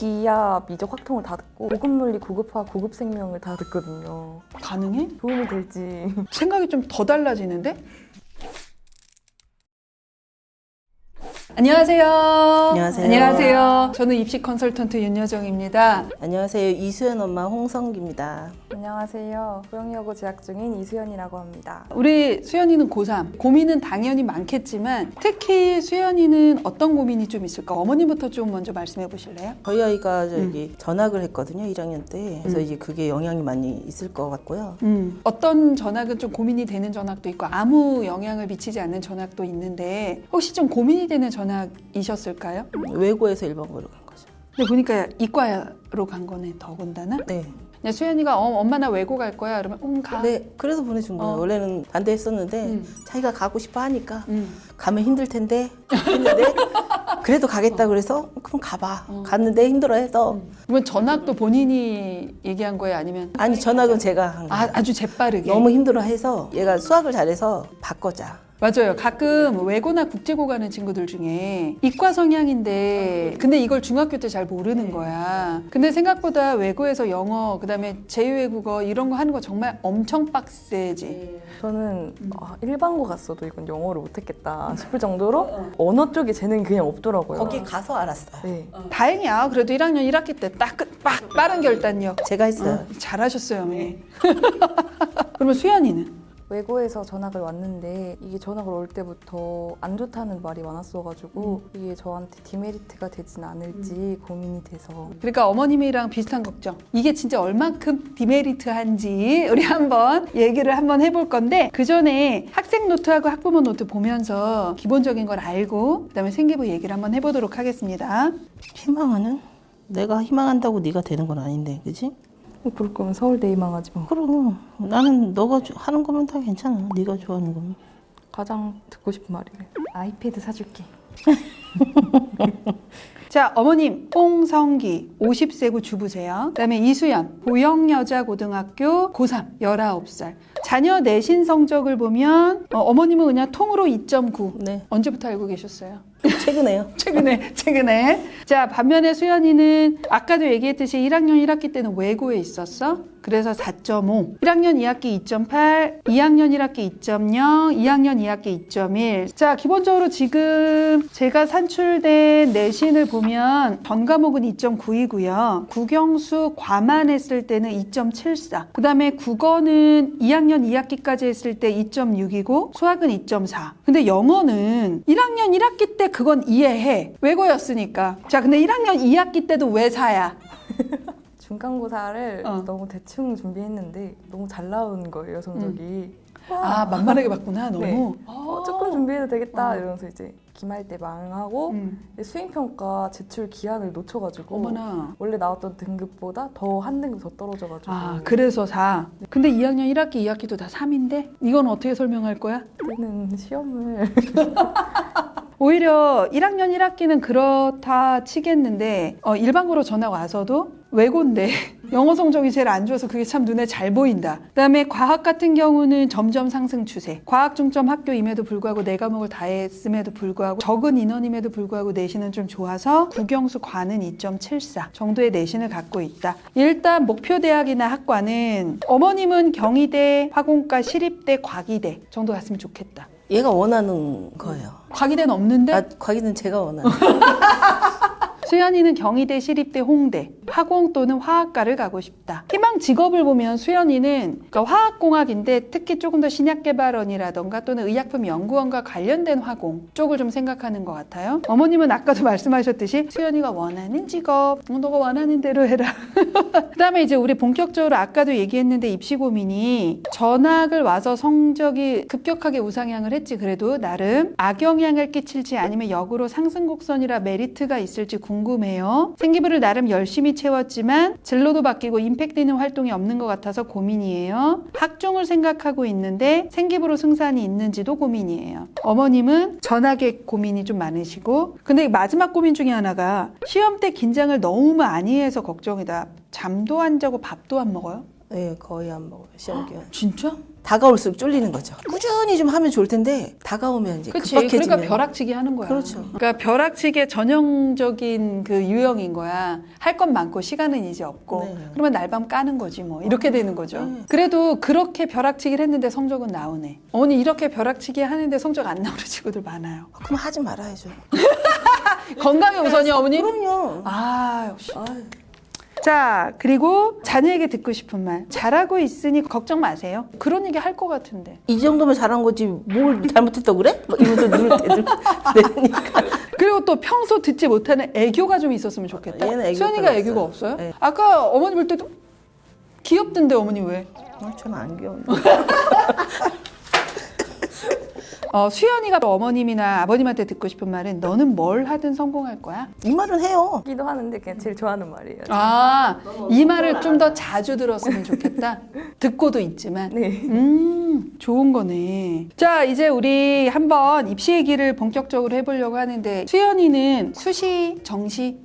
기하 미적 확통을 다 듣고 고급 물리, 고급 화학, 고급 생명을 다 듣거든요. 가능해? 도움이 될지. 생각이 좀 더 달라지는데? 안녕하세요. 안녕하세요. 안녕하세요. 저는 입시 컨설턴트 윤여정입니다. 안녕하세요. 이수연 엄마 홍성기입니다. 안녕하세요. 고영여고 재학 중인 이수연이라고 합니다. 우리 수연이는 고3. 고민은 당연히 많겠지만 특히 수연이는 어떤 고민이 좀 있을까? 어머님부터 좀 먼저 말씀해 보실래요? 저희 아이가 전학을 했거든요. 1학년 때. 그래서 이제 그게 영향이 많이 있을 것 같고요. 어떤 전학은 좀 고민이 되는 전학도 있고 아무 영향을 미치지 않는 전학도 있는데 혹시 좀 고민이 되는 전학이셨을까요? 외고에서 일반고로 간 거죠. 근데 보니까 이과로 간 거네 더군다나. 네. 그냥 수연이가 엄마 나 외고 갈 거야 그러면 가. 네, 그래서 보내준 거예요. 원래는 반대했었는데 자기가 가고 싶어 하니까 가면 힘들 텐데 했는데 그래도 가겠다 그래서 그럼 가봐. 갔는데 힘들어해서 그러면 전학도 본인이 얘기한 거예요 아니면? 아니 전학은 제가 한 거예요. 아주 재빠르게. 너무 힘들어해서 얘가 수학을 잘해서 바꿔자. 맞아요. 가끔 외고나 국제고 가는 친구들 중에 이과 성향인데 근데 이걸 중학교 때 잘 모르는 거야. 근데 생각보다 외고에서 영어 그다음에 제2외국어 이런 거 하는 거 정말 엄청 빡세지. 저는 일반고 갔어도 이건 영어를 못했겠다 싶을 정도로 언어 쪽에 재능이 그냥 없더라고요. 거기 가서 알았어요. 네. 다행이야. 그래도 1학년 1학기 때 딱 빠른 결단력. 제가 했어요. 잘하셨어요, 어머니. 그러면 수연이는? 외고에서 전학을 왔는데 이게 전학을 올 때부터 안 좋다는 말이 많았어가지고 이게 저한테 디메리트가 되진 않을지 고민이 돼서. 그러니까 어머님이랑 비슷한 걱정. 이게 진짜 얼만큼 디메리트한지 우리 한번 얘기를 한번 해볼 건데 그 전에 학생 노트하고 학부모 노트 보면서 기본적인 걸 알고 그다음에 생기부 얘기를 한번 해보도록 하겠습니다. 희망하는? 내가 희망한다고 네가 되는 건 아닌데, 그지? 그럴 거면 서울대 희망하지 뭐. 그럼 나는 너가 하는 거면 다 괜찮아. 네가 좋아하는 거면. 가장 듣고 싶은 말이래. 아이패드 사줄게. 자, 어머님 홍성기 50세고 주부세요. 그다음에 이수연 보영여자고등학교 고3 19살. 자녀 내신 성적을 보면 어머님은 그냥 통으로 2.9. 네. 언제부터 알고 계셨어요? 최근에요. 최근에. 자, 반면에 수연이는 아까도 얘기했듯이 1학년 1학기 때는 외고에 있었어. 그래서 4.5. 1학년 2학기 2.8, 2학년 1학기 2.0, 2학년 2학기 2.1. 자, 기본적으로 지금 제가 산출된 내신을 보면 전 과목은 2.9이고요. 국영수 과만 했을 때는 2.74. 그 다음에 국어는 2학년 2학기까지 했을 때 2.6이고 수학은 2.4. 근데 영어는 1학년 1학기 때 그건 이해해. 외고였으니까. 자, 근데 1학년 2학기 때도 왜 4야? 중간고사를 너무 대충 준비했는데 너무 잘 나온 거예요, 성적이. 아, 만만하게 봤구나, 너무. 네. 조금 준비해도 되겠다 이러면서 이제 기말 때 망하고 수행평가 제출 기한을 놓쳐가지고 어머나. 원래 나왔던 등급보다 더 한 등급 더 떨어져가지고. 아, 그래서 4. 근데 2학년 1학기, 2학기도 다 3인데? 이건 어떻게 설명할 거야? 그때는 시험을 오히려 1학년 1학기는 그렇다 치겠는데 일반고로 전학 와서도 외고인데 영어 성적이 제일 안 좋아서 그게 참 눈에 잘 보인다. 그다음에 과학 같은 경우는 점점 상승 추세. 과학 중점 학교임에도 불구하고 네 과목을 다 했음에도 불구하고 적은 인원임에도 불구하고 내신은 좀 좋아서 국영수 과는 2.74 정도의 내신을 갖고 있다. 일단 목표 대학이나 학과는 어머님은 경희대, 화공과, 시립대, 과기대 정도 갔으면 좋겠다. 얘가 원하는 거예요. 과기대는 없는데? 아, 과기는 제가 원하는. 수연이는 경희대, 시립대, 홍대, 화공 또는 화학과를 가고 싶다. 희망 직업을 보면 수연이는 그러니까 화학공학인데 특히 조금 더 신약개발원이라던가 또는 의약품 연구원과 관련된 화공 쪽을 좀 생각하는 것 같아요. 어머님은 아까도 말씀하셨듯이 수연이가 원하는 직업, 너가 원하는 대로 해라. 그 다음에 이제 우리 본격적으로 아까도 얘기했는데 입시 고민이 전학을 와서 성적이 급격하게 우상향을 했지 그래도 나름 악영향을 끼칠지 아니면 역으로 상승 곡선이라 메리트가 있을지 궁금해요. 생기부를 나름 열심히 채웠지만 진로도 바뀌고 임팩트 있는 활동이 없는 것 같아서 고민이에요. 학종을 생각하고 있는데 생기부로 승산이 있는지도 고민이에요. 어머님은 전학의 고민이 좀 많으시고 근데 마지막 고민 중에 하나가 시험 때 긴장을 너무 많이 해서 걱정이다. 잠도 안 자고 밥도 안 먹어요? 네, 거의 안 먹어요. 시험 기간. 진짜? 다가올수록 쫄리는 거죠. 꾸준히 좀 하면 좋을 텐데 다가오면 이제 그치. 급박해지면. 그러니까 벼락치기 하는 거야. 그렇죠. 그러니까 벼락치기의 전형적인 그 유형인 거야. 할 건 많고 시간은 이제 없고. 네. 그러면 날밤 까는 거지 뭐. 이렇게 되는 거죠. 네. 그래도 그렇게 벼락치기를 했는데 성적은 나오네. 어머니 이렇게 벼락치기 하는데 성적 안 나오는 친구들 많아요. 그럼 하지 말아야죠. 건강이 우선이요, 어머니? 그럼요. 아, 역시. 아유. 자, 그리고 자녀에게 듣고 싶은 말. 잘하고 있으니 걱정 마세요. 그런 얘기 할 것 같은데. 이 정도면 잘한 거지 뭘 잘못했다고 그래? 막 이러면서 눈을 대니까. 그리고 또 평소 듣지 못하는 애교가 좀 있었으면 좋겠다. 얘는 애교가 수연이가 별로 애교가 없어요. 없어요? 네. 아까 어머니 볼 때도 귀엽던데 어머니 왜? 저는 안 귀여운데. 수연이가 어머님이나 아버님한테 듣고 싶은 말은 너는 뭘 하든 성공할 거야? 이 말은 해요. 기도 하는데 그냥 제일 좋아하는 말이에요. 아, 이 말을 좀 더 자주 들었으면 좋겠다. 듣고도 있지만. 네. 좋은 거네. 자, 이제 우리 한번 입시 얘기를 본격적으로 해보려고 하는데 수연이는 수시, 정시,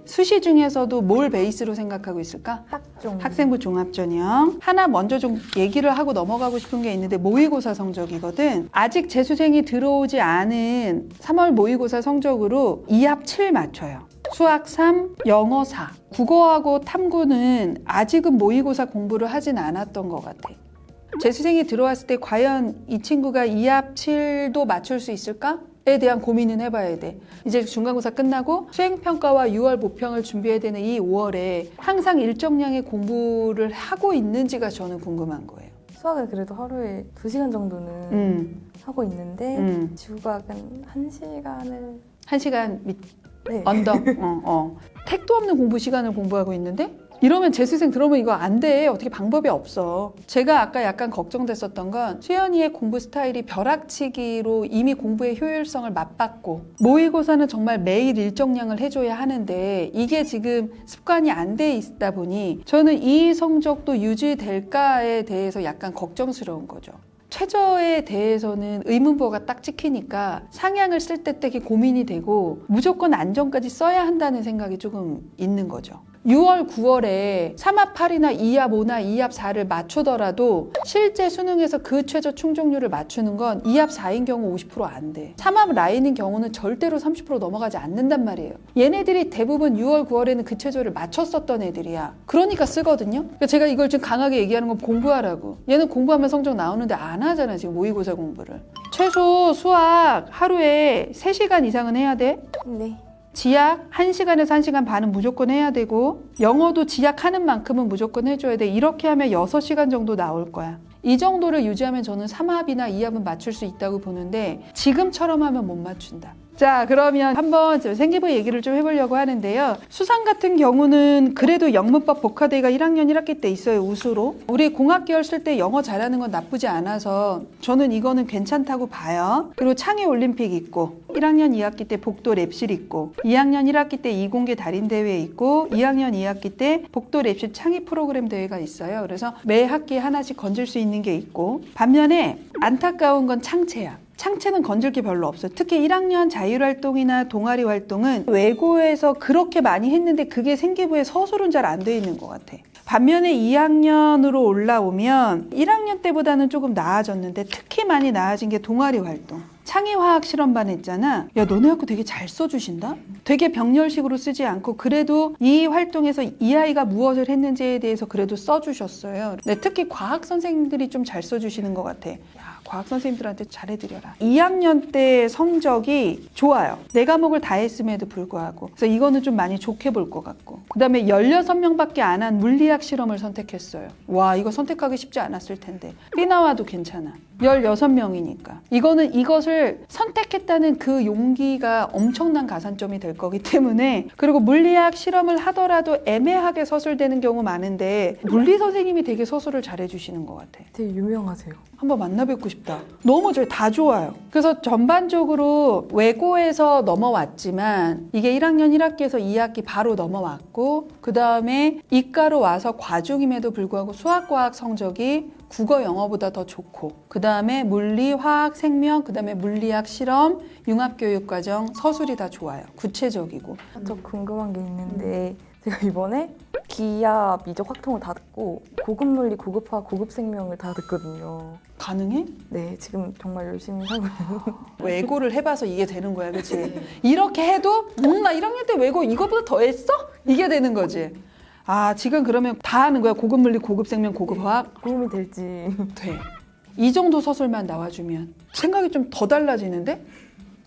수시 중에서도 뭘 베이스로 생각하고 있을까? 학종. 학생부 종합전형. 하나 먼저 좀 얘기를 하고 넘어가고 싶은 게 있는데 모의고사 성적이거든. 아직 재수생이 들어오지 않은 3월 모의고사 성적으로 2합 7 맞춰요. 수학 3, 영어 4. 국어하고 탐구는 아직은 모의고사 공부를 하진 않았던 것 같아. 재수생이 들어왔을 때 과연 이 친구가 2합 7도 맞출 수 있을까? 에 대한 고민은 해봐야 돼. 이제 중간고사 끝나고 수행평가와 6월 모평을 준비해야 되는 이 5월에 항상 일정량의 공부를 하고 있는지가 저는 궁금한 거예요. 수학을 그래도 하루에 2시간 정도는 하고 있는데 지구과학은 1시간을 1시간 밑 네. 언더. 택도 없는 공부 시간을 공부하고 있는데 이러면 재수생 들어오면 이거 안 돼. 어떻게 방법이 없어. 제가 아까 약간 걱정됐었던 건 수연이의 공부 스타일이 벼락치기로 이미 공부의 효율성을 맛봤고 모의고사는 정말 매일 일정량을 해줘야 하는데 이게 지금 습관이 안 돼 있다 보니 저는 이 성적도 유지될까에 대해서 약간 걱정스러운 거죠. 최저에 대해서는 의문부호가 딱 찍히니까 상향을 쓸 때 되게 고민이 되고 무조건 안정까지 써야 한다는 생각이 조금 있는 거죠. 6월, 9월에 3합 8이나 2합 5나 2합 4를 맞추더라도 실제 수능에서 그 최저 충족률을 맞추는 건 2합 4인 경우 50% 안 돼. 3합 라인인 경우는 절대로 30% 넘어가지 않는단 말이에요. 얘네들이 대부분 6월, 9월에는 그 최저를 맞췄었던 애들이야. 그러니까 쓰거든요. 그러니까 제가 이걸 지금 강하게 얘기하는 건 공부하라고. 얘는 공부하면 성적 나오는데 안 하잖아, 지금 모의고사 공부를. 최소 수학 하루에 3시간 이상은 해야 돼. 네. 지약 1시간에서 1시간 반은 무조건 해야 되고 영어도 지약하는 만큼은 무조건 해줘야 돼. 이렇게 하면 6시간 정도 나올 거야. 이 정도를 유지하면 저는 3합이나 2합은 맞출 수 있다고 보는데 지금처럼 하면 못 맞춘다. 자, 그러면 한번 생기부 얘기를 좀 해보려고 하는데요. 수상 같은 경우는 그래도 영문법 복화대가 1학년 1학기 때 있어요, 우수로. 우리 공학계열 쓸 때 영어 잘하는 건 나쁘지 않아서 저는 이거는 괜찮다고 봐요. 그리고 창의 올림픽 있고 1학년 2학기 때 복도 랩실 있고 2학년 1학기 때 이공계 달인대회 있고 2학년 2학기 때 복도 랩실 창의 프로그램 대회가 있어요. 그래서 매 학기에 하나씩 건질 수 있는 게 있고 반면에 안타까운 건 창체야. 창체는 건질 게 별로 없어요. 특히 1학년 자율활동이나 동아리 활동은 외고에서 그렇게 많이 했는데 그게 생기부에 서술은 잘 안 돼 있는 것 같아. 반면에 2학년으로 올라오면 1학년 때보다는 조금 나아졌는데 특히 많이 나아진 게 동아리 활동. 창의화학 실험반 했잖아. 야, 너네 학교 되게 잘 써주신다? 되게 병렬식으로 쓰지 않고 그래도 이 활동에서 이 아이가 무엇을 했는지에 대해서 그래도 써주셨어요. 네, 특히 과학 선생님들이 좀 잘 써주시는 것 같아. 야, 과학 선생님들한테 잘해드려라. 2학년 때 성적이 좋아요. 네 과목을 다 했음에도 불구하고. 그래서 이거는 좀 많이 좋게 볼 것 같고. 그 다음에 16명밖에 안 한 물리학 실험을 선택했어요. 와, 이거 선택하기 쉽지 않았을 텐데. 삐나와도 괜찮아. 16명이니까. 이거는 이것을 선택했다는 그 용기가 엄청난 가산점이 될 거기 때문에 그리고 물리학 실험을 하더라도 애매하게 서술되는 경우 많은데 물리 선생님이 되게 서술을 잘해주시는 것 같아. 되게 유명하세요. 한번 만나 뵙고 싶다. 너무 다 좋아요. 그래서 전반적으로 외고에서 넘어왔지만 이게 1학년 1학기에서 2학기 바로 넘어왔고 그 다음에 이과로 와서 과중임에도 불구하고 수학과학 성적이 국어 영어보다 더 좋고 그 다음에 물리, 화학, 생명, 그 다음에 물리학 실험, 융합교육과정, 서술이 다 좋아요. 구체적이고. 저 궁금한 게 있는데 제가 이번에 기하, 미적, 확통을 다 듣고 고급 물리, 고급 화학, 고급 생명을 다 듣거든요. 가능해? 네, 지금 정말 열심히 하고 있는. 외고를 해봐서 이게 되는 거야, 그치? 이렇게 해도 나 1학년 때 외고 이거보다 더 했어? 이게 되는 거지. 아, 지금 그러면 다 하는 거야? 고급 물리, 고급 생명, 고급 화학? 도움이 될지. 돼. 이 정도 서술만 나와주면 생각이 좀 더 달라지는데?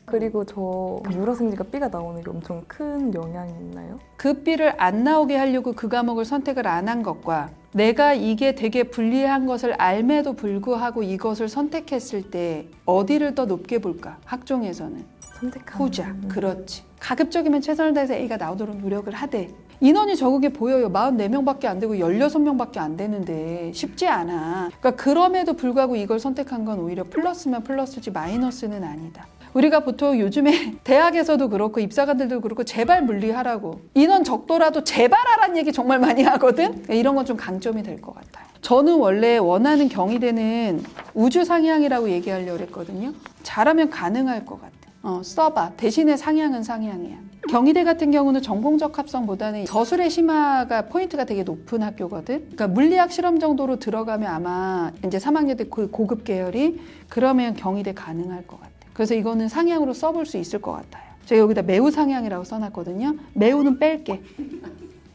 그리고 저 물어생지가 B가 나오는 게 엄청 큰 영향이 있나요? 그 B를 안 나오게 하려고 그 과목을 선택을 안 한 것과 내가 이게 되게 불리한 것을 알매도 불구하고 이것을 선택했을 때 어디를 더 높게 볼까? 학종에서는 선택하는. 후자. 그렇지. 가급적이면 최선을 다해서 A가 나오도록 노력을 하되 인원이 적게 보여요. 44명밖에 안 되고 16명밖에 안 되는데 쉽지 않아. 그러니까 그럼에도 불구하고 이걸 선택한 건 오히려 플러스면 플러스지 마이너스는 아니다. 우리가 보통 요즘에 대학에서도 그렇고 입사관들도 그렇고 제발 물리하라고 인원 적더라도 제발 하라는 얘기 정말 많이 하거든. 이런 건 좀 강점이 될 것 같아요. 저는 원래 원하는 경희대는 우주 상향이라고 얘기하려고 했거든요. 잘하면 가능할 것 같아. 써봐. 대신에 상향은 상향이야. 경희대 같은 경우는 전공적 합성보다는 저술의 심화가 포인트가 되게 높은 학교거든. 그러니까 물리학 실험 정도로 들어가면 아마 이제 3학년 때 그 고급 계열이 그러면 경희대 가능할 것 같아. 그래서 이거는 상향으로 써볼 수 있을 것 같아요. 제가 여기다 매우 상향이라고 써놨거든요. 매우는 뺄게.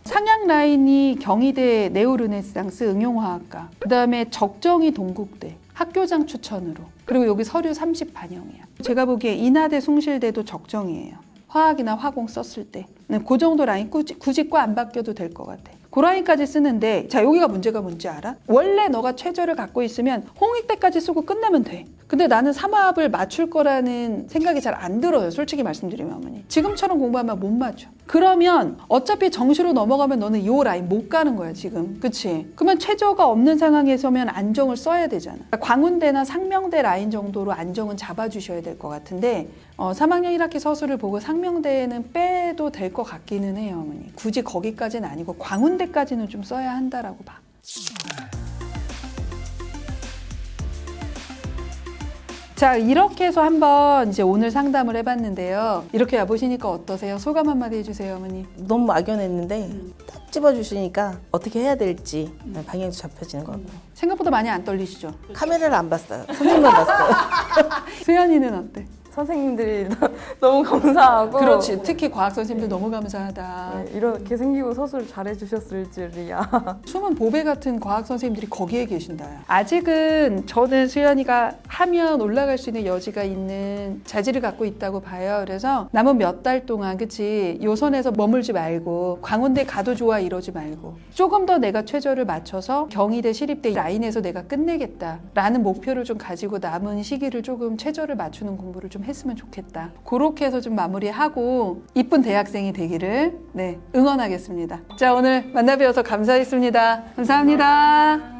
상향 라인이 경희대 네오르네상스 응용화학과, 그 다음에 적정이 동국대, 학교장 추천으로, 그리고 여기 서류 30반영이야. 제가 보기에 인하대, 숭실대도 적정이에요. 화학이나 화공 썼을 때. 그 정도 라인 굳이 과 안 바뀌어도 될 것 같아. 그 라인까지 쓰는데, 자, 여기가 문제가 뭔지 알아? 원래 너가 최저를 갖고 있으면 홍익대까지 쓰고 끝내면 돼. 근데 나는 삼합을 맞출 거라는 생각이 잘 안 들어요. 솔직히 말씀드리면 어머니. 지금처럼 공부하면 못 맞춰. 그러면 어차피 정시로 넘어가면 너는 이 라인 못 가는 거야, 지금. 그치? 그러면 최저가 없는 상황에서면 안정을 써야 되잖아. 그러니까 광운대나 상명대 라인 정도로 안정은 잡아주셔야 될 것 같은데 3학년 1학기 서술을 보고 상명대는 빼도 될 것 같기는 해요, 어머니. 굳이 거기까지는 아니고 광운대까지는 좀 써야 한다라고 봐. 자, 이렇게 해서 한번 이제 오늘 상담을 해봤는데요. 이렇게 와보시니까 어떠세요? 소감 한마디 해주세요, 어머니. 너무 막연했는데 딱 집어주시니까 어떻게 해야 될지 방향도 잡혀지는 것 같고. 생각보다 많이 안 떨리시죠? 카메라를 안 봤어요. 선생님만 봤어요. 수연이는 어때? 선생님들이 너무 감사하고. 그렇지. 특히 과학 선생님들 너무 감사하다. 네, 이렇게 생기고 서술 잘해주셨을 줄이야. 숨은 보배 같은 과학 선생님들이 거기에 계신다. 아직은 저는 수연이가 하면 올라갈 수 있는 여지가 있는 자질을 갖고 있다고 봐요. 그래서 남은 몇 달 동안, 그치, 요선에서 머물지 말고 광운대 가도 좋아 이러지 말고 조금 더 내가 최저를 맞춰서 경희대, 시립대 라인에서 내가 끝내겠다라는 목표를 좀 가지고 남은 시기를 조금 최저를 맞추는 공부를 좀 했으면 좋겠다. 그렇게 해서 좀 마무리하고 이쁜 대학생이 되기를 응원하겠습니다. 자, 오늘 만나 뵈어서 감사했습니다. 감사합니다.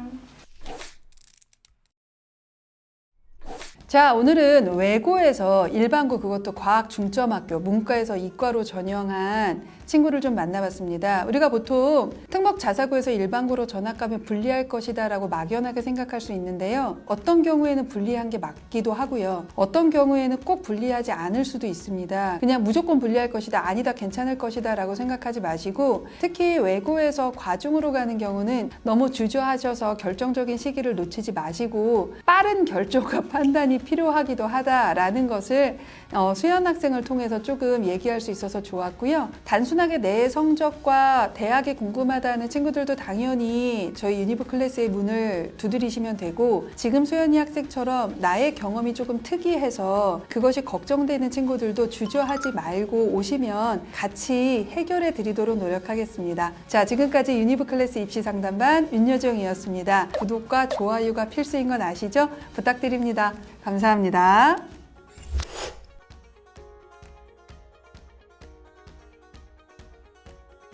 자, 오늘은 외고에서 일반고, 그것도 과학 중점학교, 문과에서 이과로 전형한 친구를 좀 만나봤습니다. 우리가 보통 특목 자사고에서 일반고로 전학 가면 불리할 것이다 라고 막연하게 생각할 수 있는데요. 어떤 경우에는 불리한 게 맞기도 하고요. 어떤 경우에는 꼭 불리하지 않을 수도 있습니다. 그냥 무조건 불리할 것이다, 아니다, 괜찮을 것이다 라고 생각하지 마시고, 특히 외고에서 과중으로 가는 경우는 너무 주저하셔서 결정적인 시기를 놓치지 마시고 빠른 결정과 판단이 필요하기도 하다라는 것을 수연 학생을 통해서 조금 얘기할 수 있어서 좋았고요. 단순하게 내 성적과 대학이 궁금하다는 친구들도 당연히 저희 유니브 클래스의 문을 두드리시면 되고, 지금 수연이 학생처럼 나의 경험이 조금 특이해서 그것이 걱정되는 친구들도 주저하지 말고 오시면 같이 해결해 드리도록 노력하겠습니다. 자, 지금까지 유니브 클래스 입시 상담반 윤여정이었습니다. 구독과 좋아요가 필수인 건 아시죠? 부탁드립니다. 감사합니다.